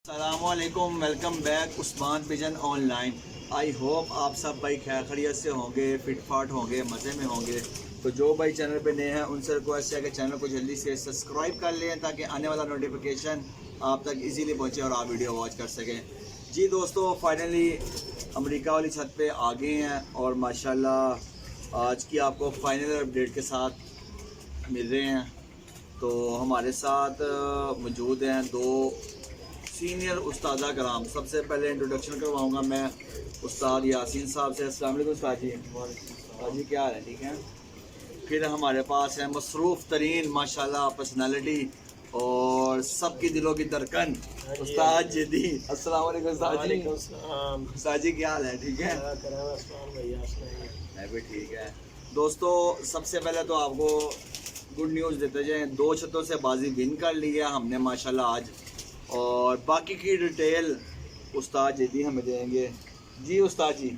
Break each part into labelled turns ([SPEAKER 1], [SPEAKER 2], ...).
[SPEAKER 1] अस्सलामुअलैकुम, welcome back Usman pigeon online. I hope आप सब भाई खैर खैरियत से होंगे, फिट फाट होंगे, मज़े में होंगे। तो जो भाई चैनल पे नए हैं उनसे रिक्वेस्ट है कि चैनल को जल्दी से सब्सक्राइब कर लें ताकि आने वाला नोटिफिकेशन आप तक इजीली पहुंचे और आप वीडियो वॉच कर सकें। जी दोस्तों, फाइनली अमेरिका वाली छत पे आ गए हैं और माशाल्लाह आज की आपको फाइनल अपडेट के साथ मिल रहे हैं। तो हमारे साथ मौजूद हैं दो सीनियर उस्ताद कराम। सबसे पहले इंट्रोडक्शन करवाऊंगा मैं उस्ताद यासीन साहब से। अस्सलाम वालेकुम उस्ताद जी। उस्ताद जी क्या हाल है? ठीक है। फिर हमारे पास है मसरूफ़ तरीन माशाल्लाह पर्सनालिटी और सबकी दिलों की धड़कन उस्ताद जिदी। अस्सलाम वालेकुम उस्ताद जी। उस्ताद जी क्या हाल है? ठीक है। मैं भी ठीक है। दोस्तों सबसे पहले तो आपको गुड न्यूज़ देते जाएँ, 2 छतों से बाजी विन कर लिया हमने माशाल्लाह आज, और बाकी की डिटेल उस्ताद जी हमें देंगे। जी उस्ताद जी।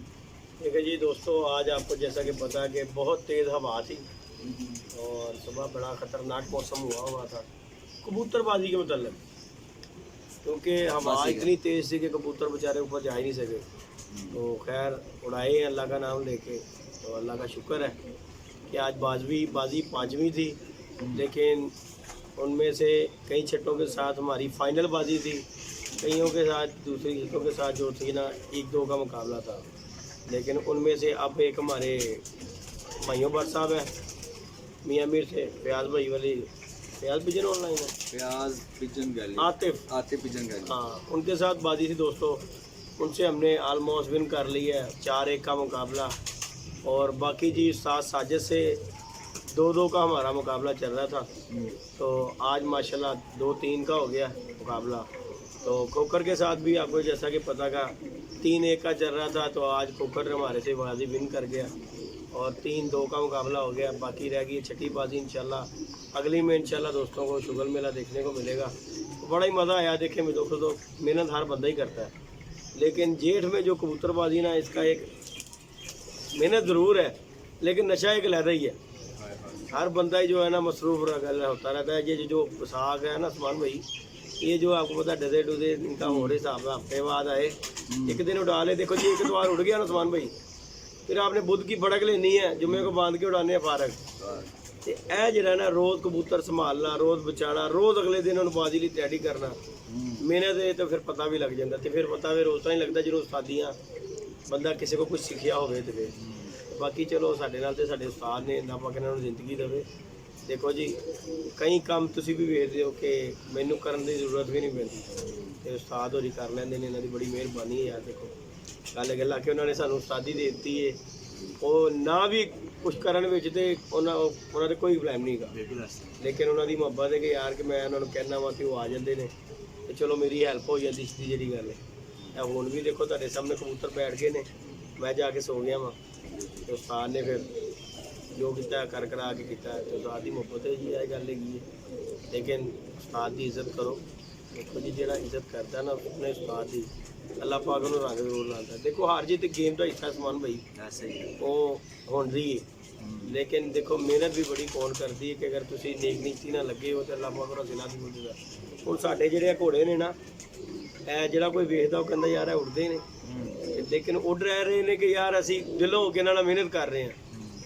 [SPEAKER 2] ठीक है जी दोस्तों, आज आपको जैसा कि पता है कि बहुत तेज़ हवा थी और सुबह बड़ा ख़तरनाक मौसम हुआ था कबूतरबाजी के मतलब, क्योंकि हवा इतनी तेज़ थी कि कबूतर बेचारे ऊपर जा ही नहीं सके। तो खैर उड़ाए हैं अल्लाह का नाम लेके, तो अल्लाह का शुक्र है कि आज बाजी 5वीं थी, लेकिन उनमें से कई छठों के साथ हमारी फाइनल बाजी थी, कईयों के साथ दूसरी छठों के साथ जो थी ना 1-2 का मुकाबला था। लेकिन उनमें से अब एक हमारे भाइयों भट्ट साहब है मियाँ मीर से, फयाज भाई वाली फयाज पिजन ऑनलाइन है,
[SPEAKER 1] फयाज पिजन गैली, आतिफ पिजन गैली,
[SPEAKER 2] हाँ उनके साथ बाजी थी दोस्तों। उनसे हमने आलमोस्ट विन कर ली है, 4-1 का मुकाबला। और बाकी जी साथ साजिद से 2-2 का हमारा मुकाबला चल रहा था। तो आज माशाल्लाह 2-3 का हो गया मुकाबला। तो कोकर के साथ भी आपको जैसा कि पता का 3-1 का चल रहा था, तो आज कोकर हमारे से बाजी विन कर गया और 3-2 का मुकाबला हो गया। बाकी रह गई छठी बाजी इंशाल्लाह अगली में। इंशाल्लाह दोस्तों को शुगर मेला देखने को मिलेगा। तो बड़ा ही मज़ा आया देखे में। दोस्तों तो मेहनत हर बंदा ही करता है, लेकिन जेठ में जो कबूतरबाजी ना, इसका एक मेहनत ज़रूर है लेकिन नशा एक लहदा ही है। हर बंदा ही जो है ना मसरूफ़ होता रहता है। ये जो पोशाक है ना उस्मान भाई, ये जो आपको पता डजे डुजे इनका हो रहे हिसाब हफ्ते बाद आए, एक दिन उड़ा ले। देखो जी एक बार उड़ गया ना उस्मान भाई, फिर आपने बुध की फड़क लेनी है, जुम्मे को बांध के उड़ाने फारक। तो यह जो ना रोज़ कबूतर संभालना, रोज़ बचाना, रोज़ अगले दिन उन्होंने बाजी की तैयारी करना, मेहनत तो फिर पता भी लग जाता। तो फिर पता फिर उस तरह ही लगता जो उस्तादियाँ बंदा किसी को कुछ सीखिया हो। तो फिर बाकी चलो साढ़े नाल ते साढ़े उस्ताद ने अल्लाह पाक इन्होंने जिंदगी देवे। देखो जी कई काम तुसी भी वेखदे हो कि मैनू करन दी जरूरत भी नहीं पैंदी, ते उस्ताद होरी कर लैंदे ने, इन्हां दी बड़ी मेहरबानी है यार। देखो गल कि उन्होंने सानू उस्तादी दे दी है, वो ना भी कुछ करन विच ते उन्हां दे कोई ब्लेम नहीं गा, लेकिन उन्हां दी मुहब्बत है कि यार कि मैं उन्होंने कहना वा कि वो आ जाते हैं तो चलो मेरी हैल्प हो जाती सी जी गल है। हुण भी देखो तुहाडे सामने कबूतर बैठ गए ने, मैं जाके सो गया वा। तो उस्ताद ने फिर जो किया कर करा के किया। तो उस्ताद की मुहब्बत है जी, यह गल है। लेकिन उस्ताद की इज्जत करो। देखो जी जो इज्जत करता है ना अपने उस्ताद की, अल्लाह पाक उन्होंने रंग जरूर लाता है। देखो हार जीत गेम का हिस्सा समान भाई वो होनी रही है, लेकिन देखो मेहनत भी बड़ी कौन करती है कि अगर तुम नेक नीति ना लगे हो तो अल्लाह पाक रसीला भी मिलेगा। हुण साडे जिहड़े घोड़े ने ना, ਜਿਹੜਾ कोई वेखदा वो कहता यार उड़ते हैं, लेकिन उड़ रहे हैं कि यार असी दिलों होकर इन्हां नाल मेहनत कर रहे हैं।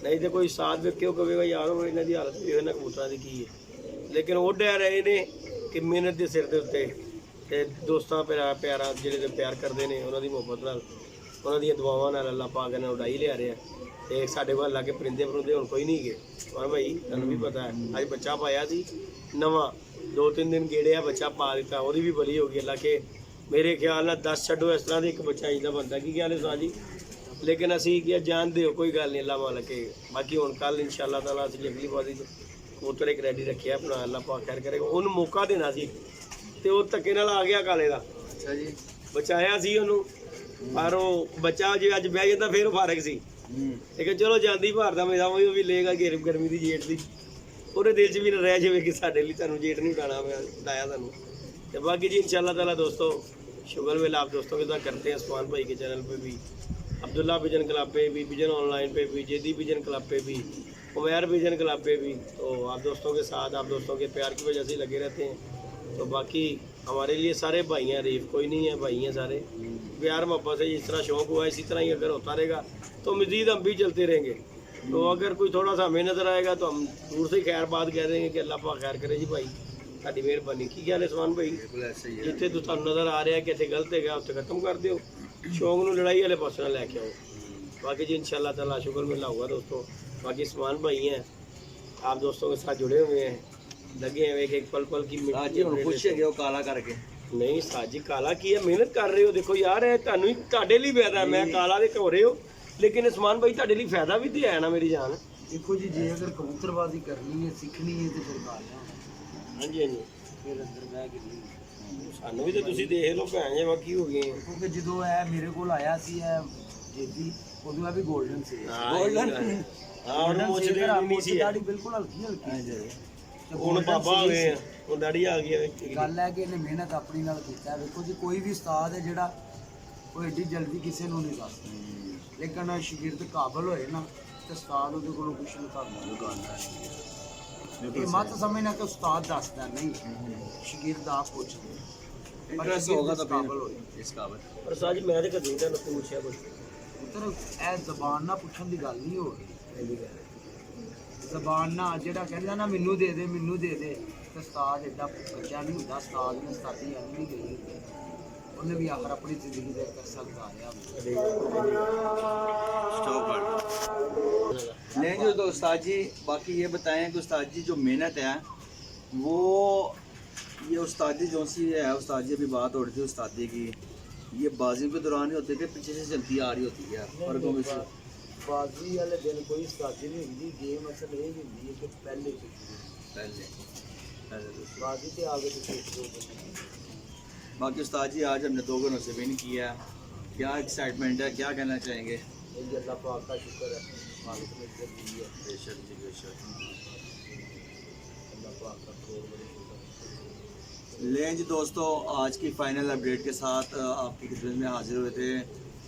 [SPEAKER 2] नहीं तो कोई साथ वेख के कहेगा यार इन्हां दी हालत भी इन्हां कबूतरां दी की है, लेकिन उड़ रहे हैं कि मेहनत के सिर के उत्ते ते दोस्तां प्यारा जिहड़े प्यार करते हैं उन्हां दी मुहब्बत नाल, उन्हां दी दुआवां नाल अल्लाह पाक इन्हां उड़ाई लिया रहा है। तो साडे कोल लागे परिंदे परुंदे हुण कोई नहीं गए और भाई तुहानूं भी पता है अज बच्चा पाया सी नवां, 2-3 दिन गेड़े आ बच्चा पा दिता, वो भी बली हो गई। अल्लाह के मेरे ख्याल ना 10 छड्डो इस तरह का एक बच्चा इंदा बनता की ख्याल है उस्ताद जी। लेकिन असी क्या जानते हो कोई गल नहीं, अल्लाह मालक के। बाकी हुण कल इंशाअल्लाह ताला असी अगली बाजी कबूतर एक रेडी रखे अपना, अल्लाह पाक खैर करेगा। उन्होंने मौका देना सी ते वो धक्के नाल आ गया काले का। अच्छा जी बचाया सी उन्होंने, पर वो बच्चा जो अज बह जाता फिर फारक सी। लेकिन चलो जाती भारत में वो भी लेगा गर्मी की जेठ की, वो दिल च भी ना रह जाए कि साढ़े लिए तुहानूं जेठ नहीं उड़ाना उड़ाया तुहानूं। तो बाकी जी इंशाअल्लाह ताला दोस्तों शुगर मेला आप दोस्तों के साथ करते हैं उस्मान भाई के चैनल पे भी, अब्दुल्ला पिजन क्लब पे भी, पिजन ऑनलाइन पे भी, जेदी पिजन क्लब पे भी, उमैर पिजन क्लब पे भी। तो आप दोस्तों के साथ आप दोस्तों के प्यार की वजह से लगे रहते हैं। तो बाकी हमारे लिए सारे भाई हैं, रीफ कोई नहीं है, भाई हैं सारे। प्यार मोहब्बत से जिस तरह शौक़ हुआ इसी तरह ही अगर होता रहेगा तो मज़ीद हम भी चलते रहेंगे। तो अगर कोई थोड़ा सा हमें नज़र आएगा तो हम दूर से खैर बात कह देंगे कि अल्लाह पाक खैर करे जी भाई, साड़ी मेहरबानी की गल है समान भाई।
[SPEAKER 1] बिल्कुल ऐसे ही है।
[SPEAKER 2] जिथे तो तुहानू नज़र आ रहा है कि इतने गलत है उत्थे खत्म कर दो, शौक नू लड़ाई वाले पास ना लैके आओ। बाकी जी इंशाल्लाह ताला शुक्र मिलना होगा दोस्तों। बाकी समान भाई हैं, आप दोस्तों के साथ जुड़े हुए हैं, लगे हैं एक पल पल की
[SPEAKER 1] आज जी ਹੁਣ ਪੁੱਛੇ ਗਿਓ ਕਾਲਾ ਕਰਕੇ
[SPEAKER 2] नहीं साजी काला की है, मेहनत कर रहे हो। देखो यार है ਤੁਹਾਨੂੰ ਤੁਹਾਡੇ ਲਈ फायदा है, मैं काला दे हो रहे हो लेकिन समान भाई ਤੁਹਾਡੇ ਲਈ फायदा भी तो है ना मेरी जान।
[SPEAKER 3] देखो जी जे अगर कबूतरबाजी करनी है सीखनी है तो फिर कर लिया
[SPEAKER 2] हाँ जी हाँ जी,
[SPEAKER 3] फिर अंदर बह के नहीं।
[SPEAKER 2] ਸਾਨੂੰ ਵੀ ਤਾਂ ਤੁਸੀਂ ਦੇਖ ਲਓ ਭੈਣ ਜੇ ਕੀ ਹੋ ਗਏ ਆ।
[SPEAKER 3] क्योंकि जो है मेरे को आया सी है जेदी उदों है भी गोल्डन से
[SPEAKER 2] गोल्डन हाँ और मोछ ਦੇ ਨਹੀਂ ਸੀ
[SPEAKER 3] दाढ़ी बिल्कुल हल्की हल्की
[SPEAKER 2] ਹੁਣ ਬਾਬਾ ਹੋ ਗਏ ਆ, ਉਹ ਦਾੜੀ ਆ ਗਈ ਹੈ।
[SPEAKER 3] ਗੱਲ ਹੈ ਕਿ ਇਹਨੇ ਮਿਹਨਤ ਆਪਣੀ ਨਾਲ ਕੀਤਾ ਹੈ। ਵੇਖੋ ਜੀ ਕੋਈ ਵੀ ਉਸਤਾਦ ਹੈ ਜਿਹੜਾ ਉਹ ਏਡੀ ਜਲਦੀ ਕਿਸੇ ਨੂੰ ਨਹੀਂ ਦੱਸਦਾ, ਲੇਕਿਨ ਸ਼ਾਗਿਰਦ ਕਾਬਲ ਹੋਏ ਨਾ ਤੇ ਉਸਤਾਦ ਉਹਦੇ ਕੋਲੋਂ ਕੁਛ ਨਹੀਂ ਕਰਦਾ। ਇਹ ਮਤ ਸਮਝਣਾ ਕਿ ਉਸਤਾਦ ਦੱਸਦਾ ਨਹੀਂ, ਸ਼ਾਗਿਰਦ ਆਪ ਪੁੱਛਦਾ।
[SPEAKER 1] इंटरेस्ट होगा तो
[SPEAKER 3] काबल
[SPEAKER 1] फिर
[SPEAKER 3] होए
[SPEAKER 1] इस काबिल।
[SPEAKER 2] ਪਰ ਸੱਚ ਮੈਂ ਤੇ ਕਦੇ ਤਾਂ ਨਤੂ ਪੁੱਛਿਆ ਕੁਝ
[SPEAKER 3] ਪੁੱਤਰ ਇਹ ਜ਼ਬਾਨ ਨਾਲ ਪੁੱਛਣ ਦੀ ਗੱਲ ਨਹੀਂ ਹੋ ਰਹੀ। ਜ਼ਬਾਨ ਨਾਲ ਜਿਹੜਾ ਕਹਿੰਦਾ ਨਾ ਮੈਨੂੰ ਦੇ ਦੇ ਤੇ ਉਸਤਾਦ ਐਡਾ ਬੱਚਾ ਨਹੀਂ ਹੁੰਦਾ। ਉਸਤਾਦ ਨੇ ਉਸਤਾਦੀ ਐਵੇਂ ਨਹੀਂ ਗਈ, ਉਹਨੇ ਵੀ ਆਖਰ ਆਪਣੀ ਜ਼ਿੰਦਗੀ ਦਾ ਕਰ ਸਕਦਾ ਰਿਹਾ।
[SPEAKER 1] स्टॉप कर नहीं जो तो उस्ताद जी, बाकी ये बताएं कि उस्ताद जी जो मेहनत है वो ये उस्तादी जो सी है, उस्ताद जी अभी बात हो रही थी उस्तादी की, ये बाजियों के दौरान ही होती है कि पीछे से चलती आ रही होती है फर्कों में से?
[SPEAKER 3] बाजी वाले दिन कोई उस्तादी नहीं होती, गेम असल ये होती है कि पहले बाजी से आगे तो
[SPEAKER 1] बाकी उस्ताद जी आज हमने 2 घरों से विन किया, क्या एक्साइटमेंट है, क्या कहना चाहेंगे?
[SPEAKER 3] अल्लाह पाक का शुक्र है, मालिक ने इज्जत दी है।
[SPEAKER 1] बेशक जी बेशक।
[SPEAKER 3] अल्लाह पाक का बहुत बड़ी शुक्र।
[SPEAKER 1] लें जी दोस्तों, आज की फ़ाइनल अपडेट के साथ आपकी खिदमत में हाजिर हुए थे।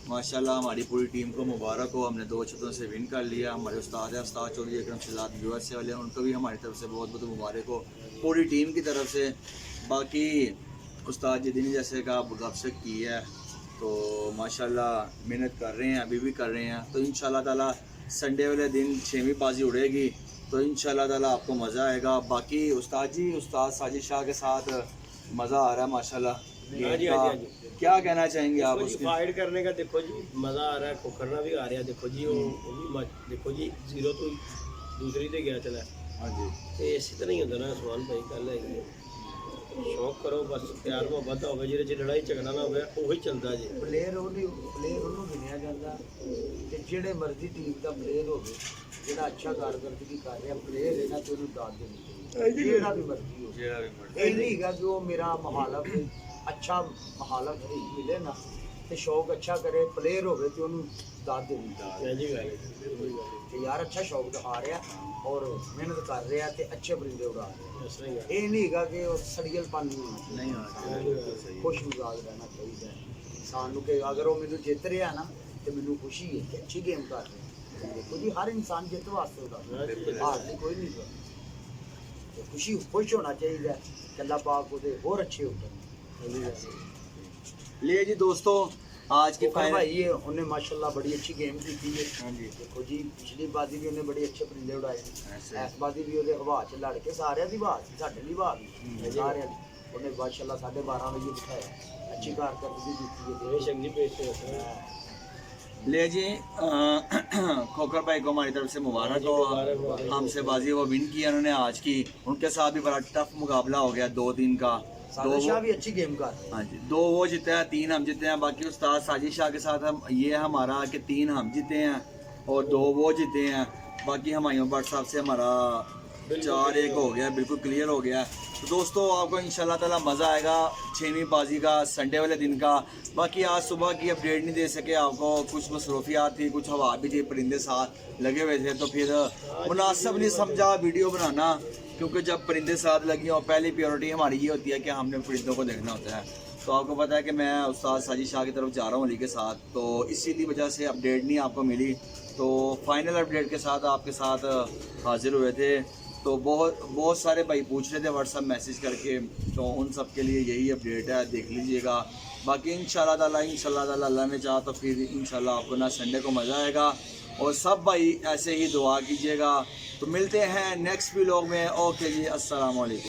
[SPEAKER 1] माशाल्लाह हमारी पूरी टीम को मुबारक हो, हमने 2 छतों से विन कर लिया। हमारे उस्ताद हैं उस्ताद चौधरी अकरम शहजाद यूएसए वाले, उनको भी हमारी तरफ से बहुत बहुत मुबारक हो पूरी टीम की तरफ से। बाकी उस्ताद जी दिन जैसे का गपशप की है तो माशाल्लाह मेहनत कर रहे हैं, अभी भी कर रहे हैं। तो इंशाल्लाह ताला संडे वाले दिन 6वीं बाजी उड़ेगी तो इंशाल्लाह ताला आपको मज़ा आएगा। बाकी उस्ताद जी, उस्ताद साजिद शाह के साथ मज़ा आ रहा है माशाल्लाह।
[SPEAKER 2] हाँ जी, हाँ जी।
[SPEAKER 1] क्या कहना चाहेंगे आप
[SPEAKER 2] देखो जी
[SPEAKER 1] उसके?
[SPEAKER 2] फाइट करने का देखो जी मज़ा आ रहा है, खोखरना भी आ रहा है। देखो जी वो भी देखो जी 0 तो दूसरी ते गया चला।
[SPEAKER 1] हाँ जी
[SPEAKER 2] तो इसी तरह ही होता ना समान भाई, गल है शौक करो बस, प्यार मोहब्बत होवे जिहदे च लड़ाई झगड़ा ना होवे ਉਹੀ ਚੱਲਦਾ ਜੀ।
[SPEAKER 3] ਪਲੇਅਰ ਉਹਨੂੰ ਗਿਣਿਆ ਜਾਂਦਾ ਕਿ ਜਿਹੜੇ ਮਰਜ਼ੀ ਟੀਮ ਦਾ ਪਲੇਅਰ ਹੋਵੇ, ਜਿਹੜਾ ਅੱਛਾ ਕਾਰਗਰਦਗੀ ਕਰ ਰਿਹਾ ਪਲੇਅਰ ਇਹਨਾਂ ਤੇ ਉਹਨੂੰ ਦਾਦ ਦੇਣੀ ਚਾਹੀਦੀ, ਜਿਹੜਾ ਵੀ ਮਰਜ਼ੀ ਹੋਵੇ। ਇਹ ਨਹੀਂ ਹੈਗਾ ਕਿ ਉਹ ਮੇਰਾ ਮੁਹਾਲਫ ਅੱਛਾ ਮੁਹਾਲਫ ਮਿਲੇ ਨਾ ਤੇ ਸ਼ੌਕ ਅੱਛਾ ਕਰੇ, ਪਲੇਅਰ ਹੋਵੇ ਤੇ ਉਹਨੂੰ ਦਾਦ ਦੇਣੀ ਚਾਹੀਦੀ
[SPEAKER 2] ਜੀ ਗੱਲ
[SPEAKER 3] ਕਿ ਯਾਰ ਅੱਛਾ ਸ਼ੌਕ ਦਿਖਾ ਰਿਹਾ ਔਰ ਮਿਹਨਤ ਕਰ ਰਿਹਾ ਤੇ ਅੱਛੇ ਬਰਿੰਦੇ ਉਡਾ ਰਿਹਾ।
[SPEAKER 2] ਇਸ ਤਰ੍ਹਾਂ ਹੀ ਹੈ।
[SPEAKER 3] ਇਹ ਨਹੀਂ ਹੈਗਾ ਕਿ ਉਹ ਸੜੀਅਲਪਨ ਨਹੀਂ ਹੋਣਾ ਚਾਹੀਦਾ,
[SPEAKER 1] नहीं हाँ सही।
[SPEAKER 3] ਖੁਸ਼ ਮਿਜ਼ਾਜ ਰਹਿਣਾ ਚਾਹੀਦਾ ਹੈ ਇਨਸਾਨ ਨੂੰ ਕਿ ਅਗਰ ਉਹ ਮੈਨੂੰ ਜਿੱਤ ਰਿਹਾ ਨਾ ਤੇ ਮੈਨੂੰ ਖੁਸ਼ੀ ਹੈ ਕਿ ਅੱਛੀ ਗੇਮ ਕਰ ਰਿਹਾ। ਦੇਖੋ ਜੀ ਹਰ ਇਨਸਾਨ ਜਿੱਤ ਵਾਸਤੇ ਉਡਾਉਂਦਾ, ਹਾਰ ਦੀ ਕੋਈ ਨਹੀਂ ਕਰਦਾ। ਤੇ ਖੁਸ਼ ਹੋਣਾ ਚਾਹੀਦਾ ਹੈ ਕਿ ਅੱਲਾਹ ਪਾਕ ਉਹਦੇ ਹੋਰ ਅੱਛੇ ਹੋ ਜਾਣ।
[SPEAKER 1] ले जी दोस्तों, आज की
[SPEAKER 3] ਉਹ
[SPEAKER 1] फाइनल
[SPEAKER 3] ਭਾਈ ਹੈ ਉਹਨੇ ਮਾਸ਼ਾਅੱਲਾ ਬੜੀ ਅੱਛੀ ਗੇਮ ਕੀਤੀ ਹੈ।
[SPEAKER 1] हाँ जी
[SPEAKER 3] ਦੇਖੋ ਜੀ ਪਿਛਲੀ ਬਾਜ਼ੀ ਵੀ ਉਹਨੇ ਬੜੇ ਅੱਛੇ ਪਰਿੰਦੇ ਉਡਾਏ,
[SPEAKER 1] ऐसे
[SPEAKER 3] ਇਸ ਬਾਜ਼ੀ ਵੀ ਉਹਦੇ ਹਵਾ 'ਚ ਲੜ ਕੇ ਸਾਰਿਆਂ ਦੀ ਹਵਾ ਸੀ, ਸਾਡੇ ਲਈ ਹਵਾ ਵੀ ਸਾਰਿਆਂ ਦੀ। ਉਹਨੇ ਮਾਸ਼ਾਅੱਲਾ 12:30 ਵਜੇ ਬਿਠਾਇਆ, ਅੱਛੀ ਕਾਰਗਰਦਗੀ ਕੀਤੀ ਹੈ।
[SPEAKER 2] बेशक जी बेशक।
[SPEAKER 1] ले जी खोकर भाई को हमारी तरफ से मुबारक हो, हमसे बाजी वो विन किया उन्होंने आज की। उनके साथ भी बड़ा टफ मुकाबला हो गया 2-3 का।
[SPEAKER 3] साजिद शाह भी अच्छी गेम कर रहे हैं।
[SPEAKER 1] हाँ जी 2 वो जीते हैं, 3 हम जीते हैं। बाकी उस्ताद साजिद शाह के साथ हम ये हमारा कि 3 हम जीते हैं और 2 वो जीते हैं। बाकी हमायूं भट्ट साहब से हमारा 4-1 हो गया, बिल्कुल क्लियर हो गया। तो दोस्तों आपको इंशाल्लाह ताला मज़ा आएगा 6वीं बाजी का, संडे वाले दिन का। बाकी आज सुबह की अपडेट नहीं दे सके आपको, कुछ मसरूफियात थी, कुछ हवा भी थी, परिंदे साथ लगे हुए थे तो फिर मुनासिब नहीं समझा वीडियो बनाना, क्योंकि जब परिंदे साथ लगी हो पहली प्रायोरिटी हमारी ये होती है कि हमने परिंदों को देखना होता है। तो आपको पता है कि मैं उस्ताद साजिद शाह की तरफ जा रहा हूँ अली के साथ, तो इसीलिए वजह से अपडेट नहीं आपको मिली। तो फाइनल अपडेट के साथ आपके साथ हाजिर हुए थे। तो बहुत सारे भाई पूछ रहे थे व्हाट्सअप मैसेज करके, तो उन सब के लिए यही अपडेट है, देख लीजिएगा। बाकी इंशाल्लाह ताला अल्लाह ने चाहा तो फिर इंशाल्लाह आपको ना संडे को मज़ा आएगा। और सब भाई ऐसे ही दुआ कीजिएगा। तो मिलते हैं नेक्स्ट व्लॉग में। ओके जी, अस्सलाम वालेकुम।